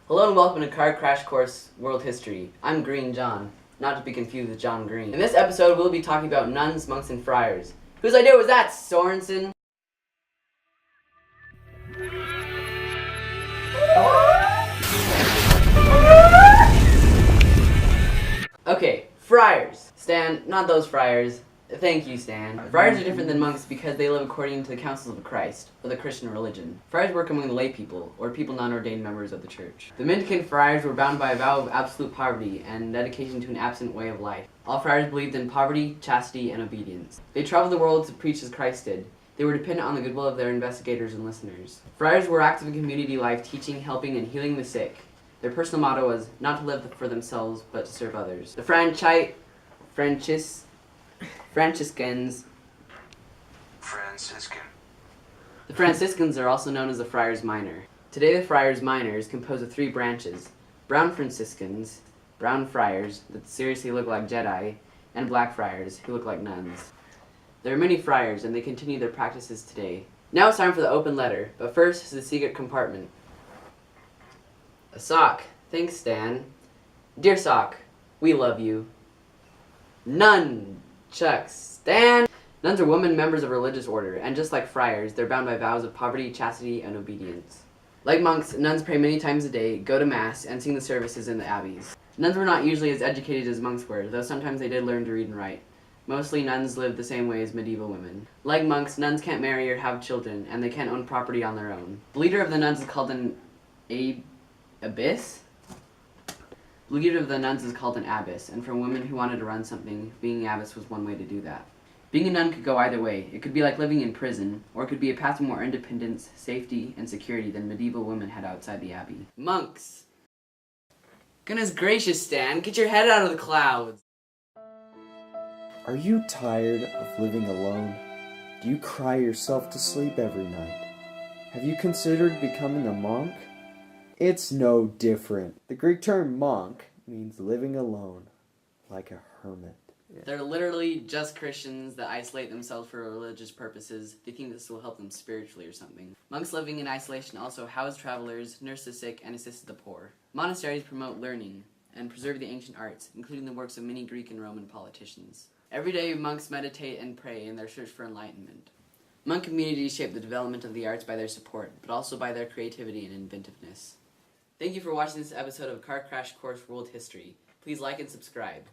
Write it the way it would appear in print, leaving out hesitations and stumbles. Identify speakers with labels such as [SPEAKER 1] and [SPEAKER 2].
[SPEAKER 1] Hello and welcome to Car Crash Course World History. I'm Green John, not to be confused with John Green. In this episode, we'll be talking about nuns, monks, and friars. Whose idea was that, Sorensen? Okay, friars. Stan, not those friars. Thank you, Stan. Friars are different than monks because they live according to the counsels of Christ, or the Christian religion. Friars work among the lay people, or people non-ordained members of the church. The mendicant friars were bound by a vow of absolute poverty and dedication to an absent way of life. All friars believed in poverty, chastity, and obedience. They traveled the world to preach as Christ did. They were dependent on the goodwill of their investigators and listeners. Friars were active in community life, teaching, helping, and healing the sick. Their personal motto was not to live for themselves, but to serve others. The Franciscans are also known as the Friars Minor. Today the Friars Minor is composed of three branches: brown Franciscans, brown friars that seriously look like Jedi, and black friars who look like nuns. There are many friars and they continue their practices today. Now it's time for the open letter, but first is the secret compartment. A sock. Thanks, Stan. Dear sock, we love you. Nunchucks. Stan! Nuns are women members of a religious order, and just like friars, they're bound by vows of poverty, chastity, and obedience. Like monks, nuns pray many times a day, go to mass, and sing the services in the abbeys. Nuns were not usually as educated as monks were, though sometimes they did learn to read and write. Mostly nuns lived the same way as medieval women. Like monks, nuns can't marry or have children, and they can't own property on their own. The leader of the nuns is called an abbess? The leader of the nuns is called an abbess, and for women who wanted to run something, being an abbess was one way to do that. Being a nun could go either way. It could be like living in prison, or it could be a path to more independence, safety, and security than medieval women had outside the abbey. Monks! Goodness gracious, Stan, get your head out of the clouds!
[SPEAKER 2] Are you tired of living alone? Do you cry yourself to sleep every night? Have you considered becoming a monk? It's no different. The Greek term monk means living alone, like a hermit.
[SPEAKER 1] They're literally just Christians that isolate themselves for religious purposes, thinking this will help them spiritually or something. Monks living in isolation also house travelers, nurse the sick, and assist the poor. Monasteries promote learning and preserve the ancient arts, including the works of many Greek and Roman politicians. Every day, monks meditate and pray in their search for enlightenment. Monk communities shape the development of the arts by their support, but also by their creativity and inventiveness. Thank you for watching this episode of Car Crash Course World History. Please like and subscribe.